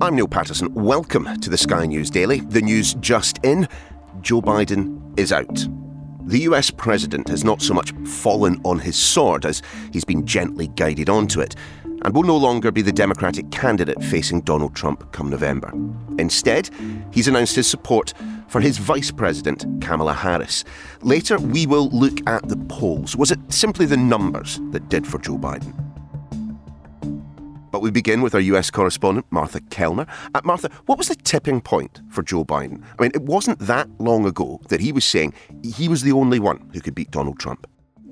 I'm Niall Paterson. Welcome to the Sky News Daily. The news just in: Joe Biden is out. The US president has not so much fallen on his sword as he's been gently guided onto it, and will no longer be the Democratic candidate facing Donald Trump come November. Instead, he's announced his support for his Vice President, Kamala Harris. Later, we will look at the polls. Was it simply the numbers that did for Joe Biden? But we begin with our US correspondent, Martha Kelner. Martha, what was the tipping point for Joe Biden? I mean, it wasn't that long ago that he was saying he was the only one who could beat Donald Trump.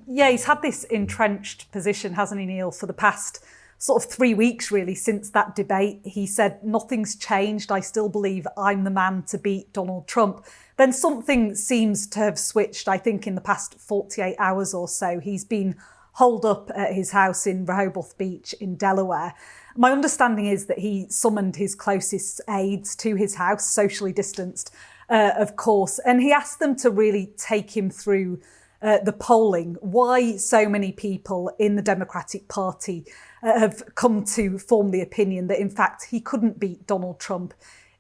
Yeah, he's had this entrenched position, hasn't he, Neil, for the past sort of 3 weeks, really, since that debate. He said, nothing's changed. I still believe I'm the man to beat Donald Trump. Then something seems to have switched, I think, in the past 48 hours or so. He's been holed up at his house in Rehoboth Beach in Delaware. My understanding is that he summoned his closest aides to his house, socially distanced, of course, and he asked them to really take him through the polling, why so many people in the Democratic Party have come to form the opinion that, in fact, he couldn't beat Donald Trump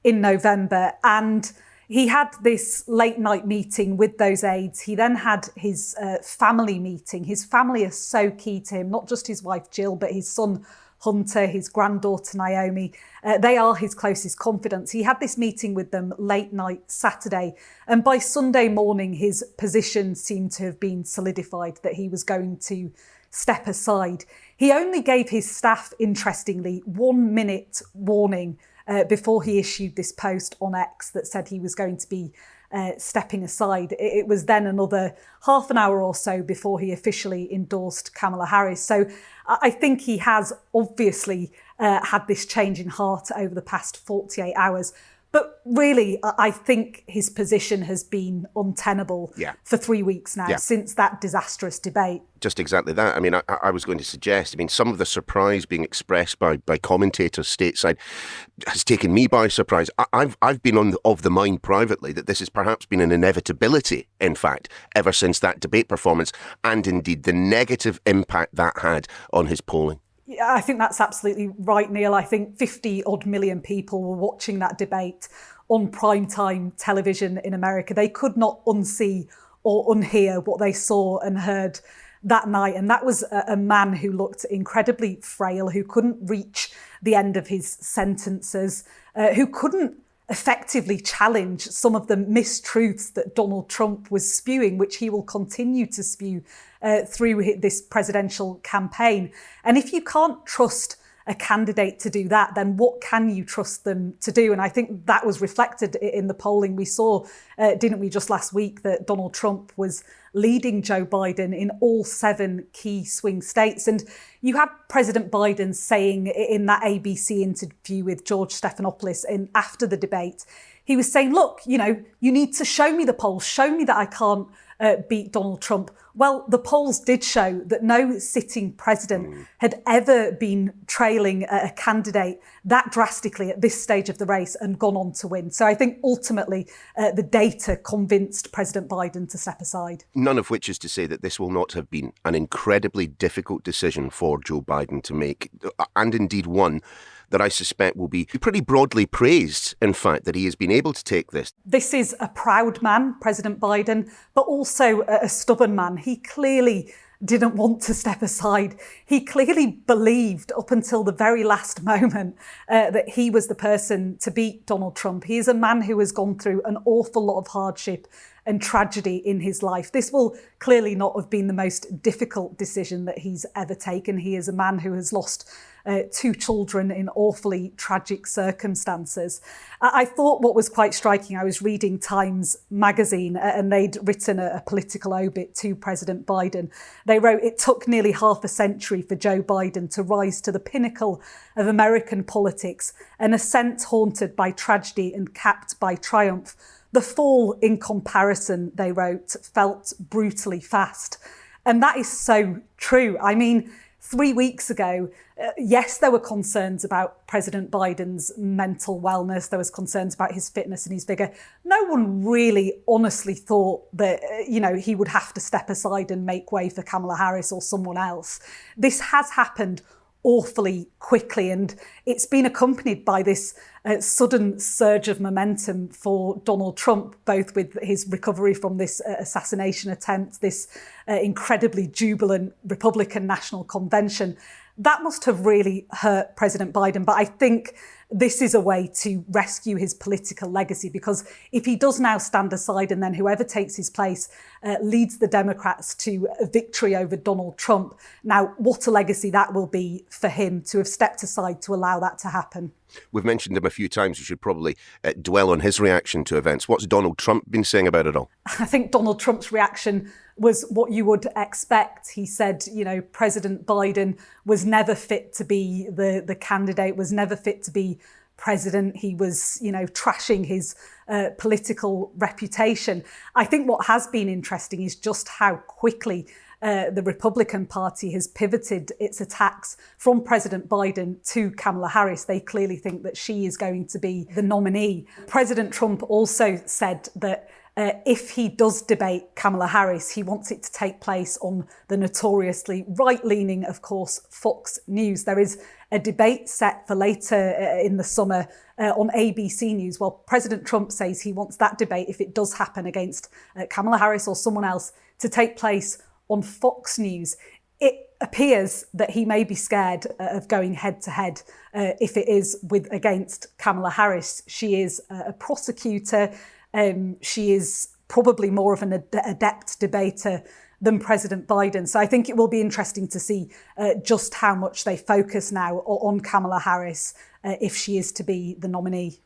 in November. And he had this late night meeting with those aides. He then had his family meeting. His family is so key to him, not just his wife, Jill, but his son, Hunter, his granddaughter, Naomi. They are his closest confidants. He had this meeting with them late night Saturday. And by Sunday morning, his position seemed to have been solidified that he was going to step aside. He only gave his staff, interestingly, 1 minute warning before he issued this post on X that said he was going to be stepping aside. It was then another half an hour or so before he officially endorsed Kamala Harris. So I think he has obviously had this change in heart over the past 48 hours. But really, I think his position has been untenable for 3 weeks now, since that disastrous debate. Just exactly that. I mean, I was going to suggest, some of the surprise being expressed by commentators stateside has taken me by surprise. I've been of the mind privately that this has perhaps been an inevitability, in fact, ever since that debate performance, and indeed the negative impact that had on his polling. Yeah, I think that's absolutely right, Neil. I think 50 odd million people were watching that debate on primetime television in America. They could not unsee or unhear what they saw and heard that night. And that was a man who looked incredibly frail, who couldn't reach the end of his sentences, who couldn't effectively challenge some of the mistruths that Donald Trump was spewing, which he will continue to spew through this presidential campaign. And if you can't trust a candidate to do that, then what can you trust them to do? And I think that was reflected in the polling. We saw, didn't we, just last week, that Donald Trump was leading Joe Biden in all 7 key swing states. And you had President Biden saying in that ABC interview with George Stephanopoulos after the debate, he was saying, look, you need to show me the polls, show me that I can't beat Donald Trump. Well, the polls did show that no sitting president had ever been trailing a candidate that drastically at this stage of the race and gone on to win. So I think ultimately the data convinced President Biden to step aside. None of which is to say that this will not have been an incredibly difficult decision for Joe Biden to make, and indeed one that I suspect will be pretty broadly praised, in fact, that he has been able to take this. This is a proud man, President Biden, but also a stubborn man. He clearly didn't want to step aside. He clearly believed up until the very last moment that he was the person to beat Donald Trump. He is a man who has gone through an awful lot of hardship and tragedy in his life. This will clearly not have been the most difficult decision that he's ever taken. He is a man who has lost 2 children in awfully tragic circumstances. I thought what was quite striking, I was reading Times magazine and they'd written a political obit to President Biden. They wrote, it took nearly half a century for Joe Biden to rise to the pinnacle of American politics, an ascent haunted by tragedy and capped by triumph. The fall, in comparison, they wrote, felt brutally fast. And that is so true. 3 weeks ago, yes, there were concerns about President Biden's mental wellness. There was concerns about his fitness and his vigour. No one really honestly thought that, he would have to step aside and make way for Kamala Harris or someone else. This has happened awfully quickly, and it's been accompanied by this sudden surge of momentum for Donald Trump, both with his recovery from this assassination attempt, this incredibly jubilant Republican National Convention. That must have really hurt President Biden, but I think this is a way to rescue his political legacy, because if he does now stand aside and then whoever takes his place leads the Democrats to a victory over Donald Trump, now what a legacy that will be for him to have stepped aside to allow that to happen. We've mentioned him a few times. We should probably dwell on his reaction to events. What's Donald Trump been saying about it all? I think Donald Trump's reaction was what you would expect. He said, President Biden was never fit to be the candidate, was never fit to be president. He was, trashing his political reputation. I think what has been interesting is just how quickly the Republican Party has pivoted its attacks from President Biden to Kamala Harris. They clearly think that she is going to be the nominee. President Trump also said that if he does debate Kamala Harris, he wants it to take place on the notoriously right-leaning, of course, Fox News. There is a debate set for later in the summer on ABC News. Well, President Trump says he wants that debate, if it does happen, against Kamala Harris or someone else, to take place on Fox News. It appears that he may be scared of going head-to-head if it is against Kamala Harris. She is a prosecutor. She is probably more of an adept debater than President Biden. So I think it will be interesting to see just how much they focus now on Kamala Harris if she is to be the nominee.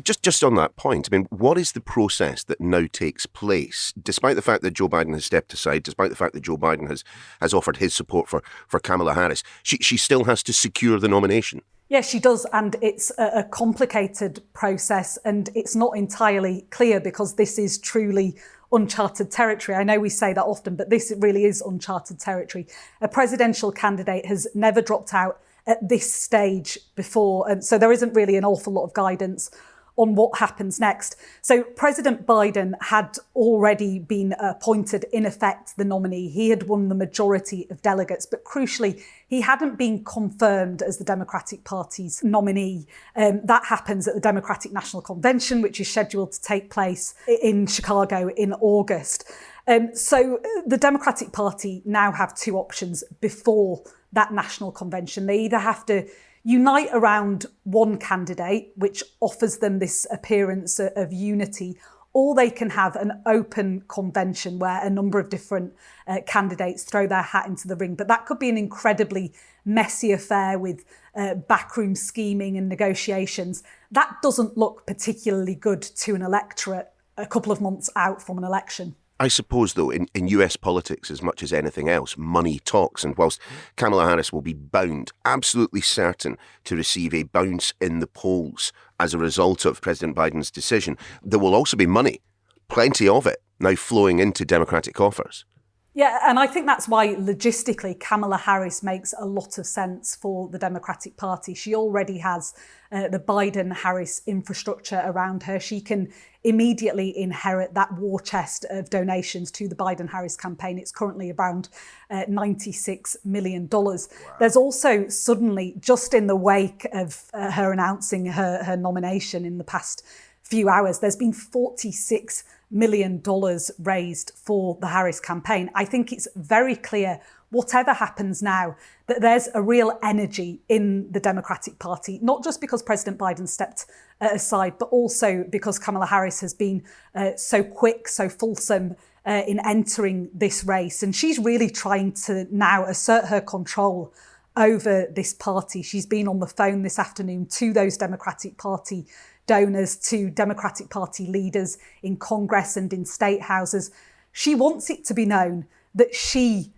Just on that point, what is the process that now takes place, despite the fact that Joe Biden has stepped aside, despite the fact that Joe Biden has offered his support for Kamala Harris? She still has to secure the nomination. Yes, she does, and it's a complicated process, and it's not entirely clear because this is truly uncharted territory. I know we say that often, but this really is uncharted territory. A presidential candidate has never dropped out at this stage before, and so there isn't really an awful lot of guidance on what happens next. So President Biden had already been appointed, in effect, the nominee. He had won the majority of delegates, but crucially, he hadn't been confirmed as the Democratic Party's nominee. That happens at the Democratic National Convention, which is scheduled to take place in Chicago in August. So the Democratic Party now have two options before that national convention. They either have to unite around one candidate, which offers them this appearance of unity, or they can have an open convention where a number of different candidates throw their hat into the ring. But that could be an incredibly messy affair with backroom scheming and negotiations. That doesn't look particularly good to an electorate a couple of months out from an election. I suppose, though, in US politics, as much as anything else, money talks. And whilst Kamala Harris will be bound, absolutely certain, to receive a bounce in the polls as a result of President Biden's decision, there will also be money, plenty of it, now flowing into Democratic coffers. Yeah, and I think that's why logistically Kamala Harris makes a lot of sense for the Democratic Party. She already has the Biden-Harris infrastructure around her. She can immediately inherit that war chest of donations to the Biden-Harris campaign. It's currently around $96 million. Wow. There's also suddenly, just in the wake of her announcing her nomination in the past few hours, there's been $46 million raised for the Harris campaign. I think it's very clear, whatever happens now, that there's a real energy in the Democratic Party, not just because President Biden stepped aside, but also because Kamala Harris has been so quick, so fulsome in entering this race. And she's really trying to now assert her control over this party. She's been on the phone this afternoon to those Democratic Party donors, to Democratic Party leaders in Congress and in state houses. She wants it to be known that she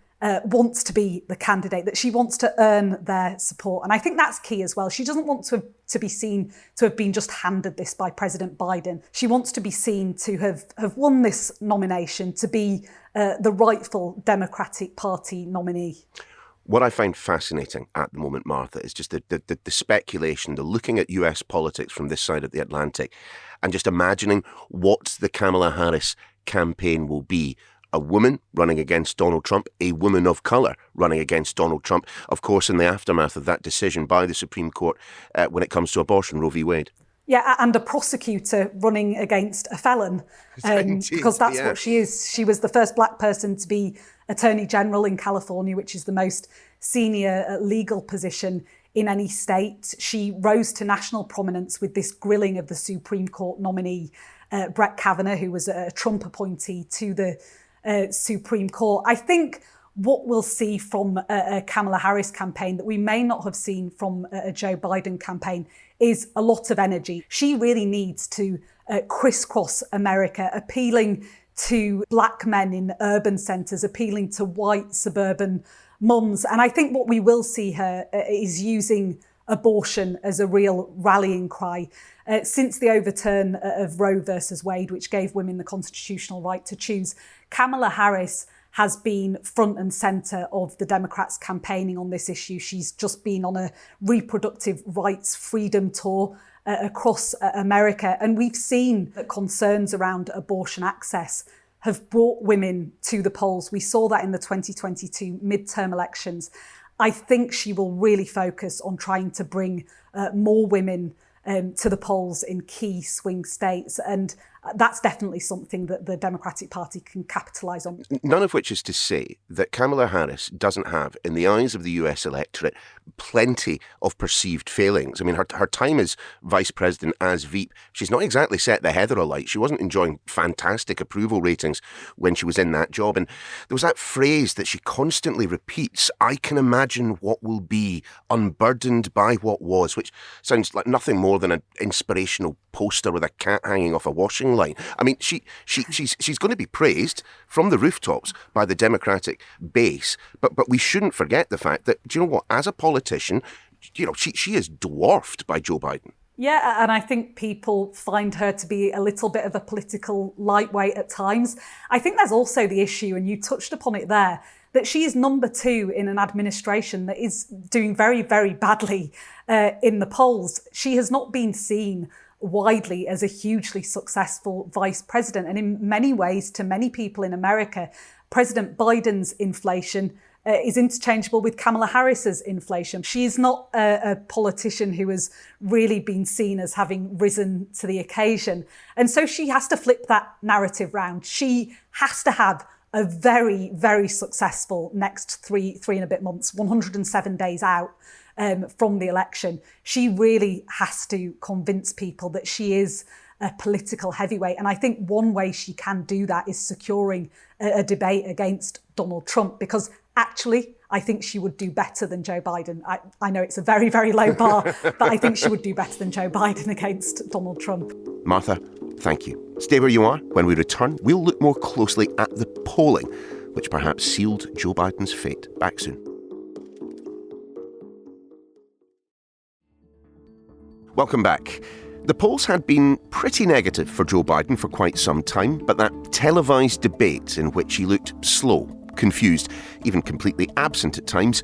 wants to be the candidate, that she wants to earn their support. And I think that's key as well. She doesn't want to be seen to have been just handed this by President Biden. She wants to be seen to have won this nomination, to be the rightful Democratic Party nominee. What I find fascinating at the moment, Martha, is just the speculation, the looking at US politics from this side of the Atlantic and just imagining what the Kamala Harris campaign will be a woman running against Donald Trump, a woman of colour running against Donald Trump, of course, in the aftermath of that decision by the Supreme Court when it comes to abortion, Roe v. Wade. Yeah, and a prosecutor running against a felon, because that's what she is. She was the first black person to be Attorney General in California, which is the most senior legal position in any state. She rose to national prominence with this grilling of the Supreme Court nominee, Brett Kavanaugh, who was a Trump appointee to the Supreme Court. I think what we'll see from a Kamala Harris campaign that we may not have seen from a Joe Biden campaign is a lot of energy. She really needs to crisscross America, appealing to black men in urban centres, appealing to white suburban mums. And I think what we will see her is using abortion as a real rallying cry. Since the overturn of Roe versus Wade, which gave women the constitutional right to choose, Kamala Harris has been front and centre of the Democrats campaigning on this issue. She's just been on a reproductive rights freedom tour across America. And we've seen that concerns around abortion access have brought women to the polls. We saw that in the 2022 midterm elections. I think she will really focus on trying to bring more women to the polls in key swing states. And that's definitely something that the Democratic Party can capitalise on. None of which is to say that Kamala Harris doesn't have, in the eyes of the US electorate, plenty of perceived failings. I mean, her time as vice president, as Veep, she's not exactly set the heather alight. She wasn't enjoying fantastic approval ratings when she was in that job. And there was that phrase that she constantly repeats, "I can imagine what will be, unburdened by what was," which sounds like nothing more than an inspirational poster with a cat hanging off a washing line. I mean, she's going to be praised from the rooftops by the Democratic base, but we shouldn't forget the fact that, do you know what, as a politician, you know, she is dwarfed by Joe Biden. Yeah, and I think people find her to be a little bit of a political lightweight at times. I think there's also the issue, and you touched upon it there, that she is number two in an administration that is doing very, very badly in the polls. She has not been seen widely as a hugely successful vice president. And in many ways, to many people in America, President Biden's inflation is interchangeable with Kamala Harris's inflation. She is not a politician who has really been seen as having risen to the occasion. And so she has to flip that narrative round. She has to have a very, very successful next three and a bit months, 107 days out from the election. She really has to convince people that she is a political heavyweight. And I think one way she can do that is securing a debate against Donald Trump, because actually, I think she would do better than Joe Biden. I know it's a very, very low bar, but I think she would do better than Joe Biden against Donald Trump. Martha, thank you. Stay where you are. When we return, we'll look more closely at the polling, which perhaps sealed Joe Biden's fate. Back soon. Welcome back. The polls had been pretty negative for Joe Biden for quite some time, but that televised debate in which he looked slow, confused, even completely absent at times,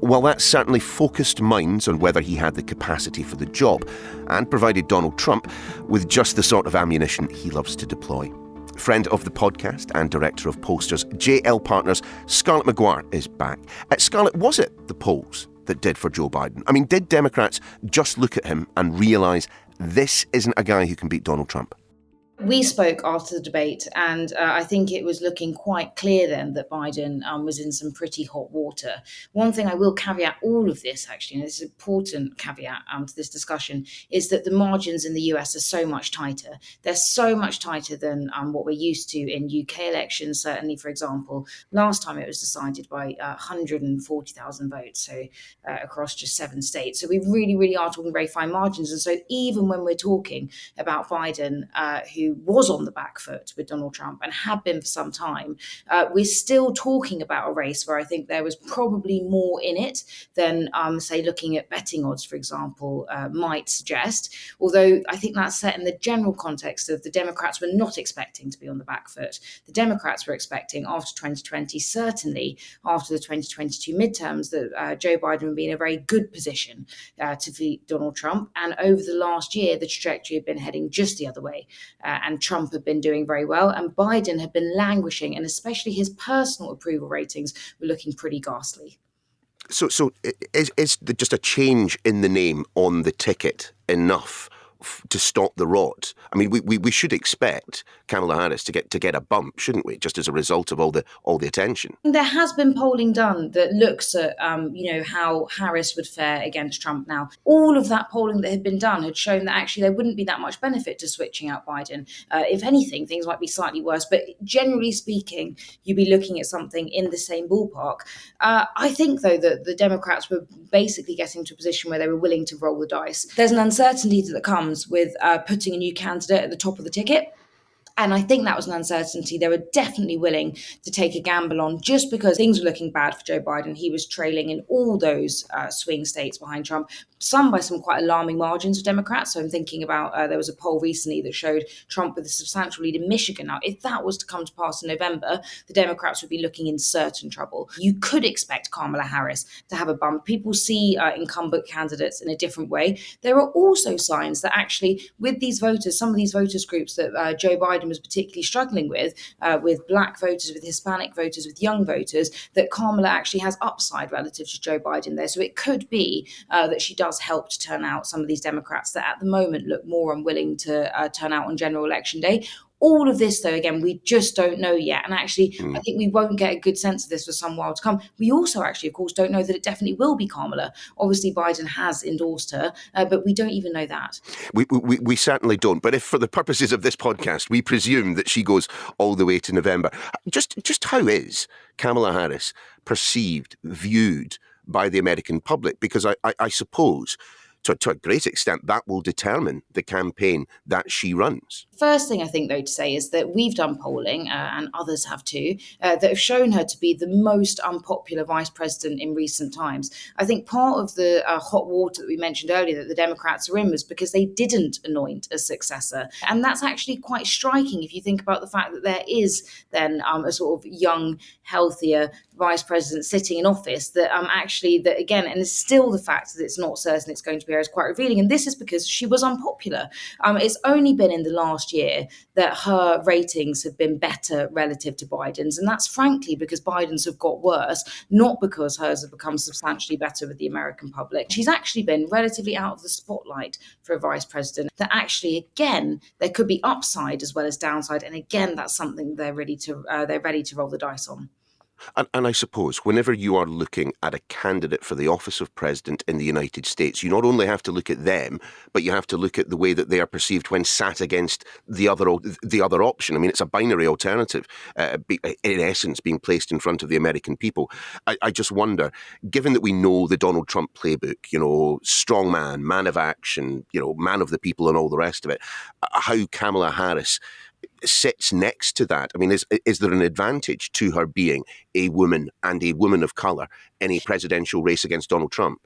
well, that certainly focused minds on whether he had the capacity for the job and provided Donald Trump with just the sort of ammunition he loves to deploy. Friend of the podcast and director of posters, JL Partners, Scarlett Maguire is back. Scarlett, was it the polls that did for Joe Biden? I mean, did Democrats just look at him and realise this isn't a guy who can beat Donald Trump? We spoke after the debate, and I think it was looking quite clear then that Biden was in some pretty hot water. One thing I will caveat all of this, actually, and this is an important caveat to this discussion, is that the margins in the US are so much tighter. They're so much tighter than what we're used to in UK elections. Certainly, for example, last time it was decided by 140,000 votes, so across just 7 states. So we really, really are talking very fine margins. And so even when we're talking about Biden, who was on the back foot with Donald Trump and had been for some time, we're still talking about a race where I think there was probably more in it than, say, looking at betting odds, for example, might suggest. Although I think that's set in the general context of the Democrats were not expecting to be on the back foot. The Democrats were expecting after 2020, certainly after the 2022 midterms, that Joe Biden would be in a very good position to beat Donald Trump. And over the last year, the trajectory had been heading just the other way. and Trump had been doing very well, and Biden had been languishing, and especially his personal approval ratings were looking pretty ghastly. So is just a change in the name on the ticket enough to stop the rot? I mean, we should expect Kamala Harris to get a bump, shouldn't we? Just as a result of all the attention. There has been polling done that looks at how Harris would fare against Trump now. All of that polling that had been done had shown that actually there wouldn't be that much benefit to switching out Biden. If anything, things might be slightly worse. But generally speaking, you'd be looking at something in the same ballpark. I think, though, that the Democrats were basically getting to a position where they were willing to roll the dice. There's an uncertainty that comes with putting a new candidate at the top of the ticket. And I think that was an uncertainty they were definitely willing to take a gamble on, just because things were looking bad for Joe Biden. He was trailing in all those swing states behind Trump, some by some quite alarming margins for Democrats. So I'm thinking about there was a poll recently that showed Trump with a substantial lead in Michigan. Now, if that was to come to pass in November, the Democrats would be looking in certain trouble. You could expect Kamala Harris to have a bump. People see incumbent candidates in a different way. There are also signs that actually with these voters, some of these voters groups that Joe Biden was particularly struggling with black voters, with Hispanic voters, with young voters, that Kamala actually has upside relative to Joe Biden there. So it could be that she does help to turn out some of these Democrats that at the moment look more unwilling to turn out on general election day. All of this, though, again, we just don't know yet. And actually, I think we won't get a good sense of this for some while to come. We also actually, of course, don't know that it definitely will be Kamala. Obviously, Biden has endorsed her, but we don't even know that. We certainly don't. But if for the purposes of this podcast, we presume that she goes all the way to November, just how is Kamala Harris perceived, viewed by the American public? Because I suppose to a great extent, that will determine the campaign that she runs. First thing I think, though, to say is that we've done polling, and others have too, that have shown her to be the most unpopular vice president in recent times. I think part of the hot water that we mentioned earlier that the Democrats are in was because they didn't anoint a successor. And that's actually quite striking if you think about the fact that there is then a sort of young, healthier vice president sitting in office that again, and it's still the fact that it's not certain it's going to be her is quite revealing. And this is because she was unpopular. It's only been in the last year that her ratings have been better relative to Biden's. And that's frankly because Biden's have got worse, not because hers have become substantially better with the American public. She's actually been relatively out of the spotlight for a vice president. That actually, again, there could be upside as well as downside. And again, that's something they're ready to roll the dice on. And I suppose whenever you are looking at a candidate for the office of president in the United States, you not only have to look at them, but you have to look at the way that they are perceived when sat against the other option. I mean, it's a binary alternative, in essence, being placed in front of the American people. I just wonder, given that we know the Donald Trump playbook, strong man of action, man of the people and all the rest of it, how Kamala Harris sits next to that. I mean, is there an advantage to her being a woman and a woman of colour in a presidential race against Donald Trump?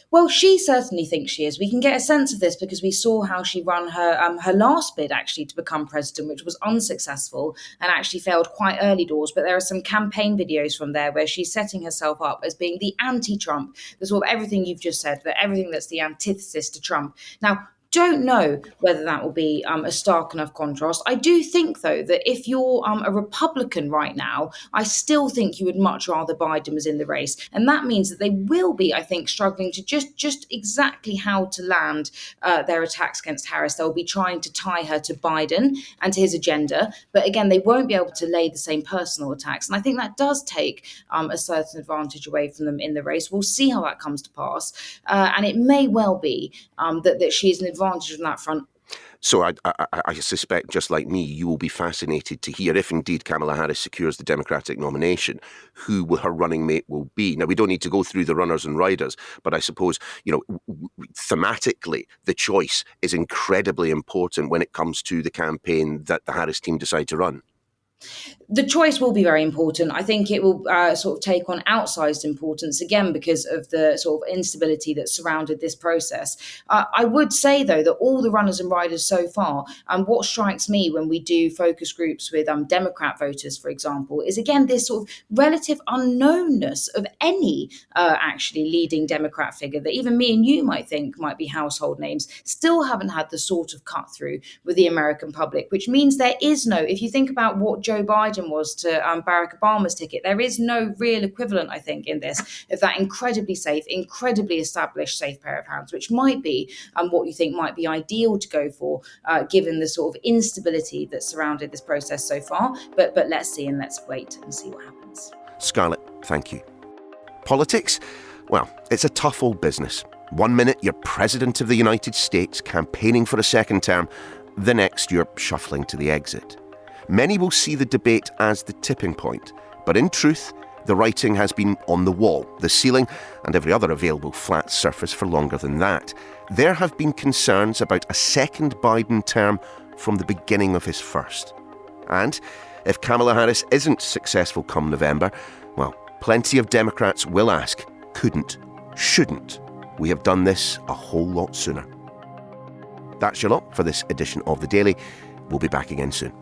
Well, she certainly thinks she is. We can get a sense of this because we saw how she ran her last bid actually to become president, which was unsuccessful and actually failed quite early doors. But there are some campaign videos from there where she's setting herself up as being the anti-Trump, the sort of everything you've just said, that everything that's the antithesis to Trump. Now, don't know whether that will be a stark enough contrast. I do think, though, that if you're a Republican right now, I still think you would much rather Biden was in the race. And that means that they will be, I think, struggling to just exactly how to land their attacks against Harris. They'll be trying to tie her to Biden and to his agenda. But again, they won't be able to lay the same personal attacks. And I think that does take a certain advantage away from them in the race. We'll see how that comes to pass. And it may well be that she is an advantage on that front. So I suspect, just like me, you will be fascinated to hear, if indeed Kamala Harris secures the Democratic nomination, who her running mate will be. Now, we don't need to go through the runners and riders, but I suppose, thematically, the choice is incredibly important when it comes to the campaign that the Harris team decide to run. The choice will be very important. I think it will sort of take on outsized importance again because of the sort of instability that surrounded this process. I would say, though, that all the runners and riders so far, what strikes me when we do focus groups with Democrat voters, for example, is again this sort of relative unknownness of any actually leading Democrat figure that even me and you might think might be household names, still haven't had the sort of cut through with the American public, which means there is no, if you think about what Joe Biden was to Barack Obama's ticket, there is no real equivalent, I think, in this of that incredibly safe, incredibly established safe pair of hands, which might be what you think might be ideal to go for, given the sort of instability that surrounded this process so far. But let's see and let's wait and see what happens. Scarlett, thank you. Politics? Well, it's a tough old business. One minute you're President of the United States campaigning for a second term, the next you're shuffling to the exit. Many will see the debate as the tipping point, but in truth, the writing has been on the wall, the ceiling, and every other available flat surface for longer than that. There have been concerns about a second Biden term from the beginning of his first. And if Kamala Harris isn't successful come November, well, plenty of Democrats will ask, couldn't, shouldn't we have done this a whole lot sooner? That's your lot for this edition of The Daily. We'll be back again soon.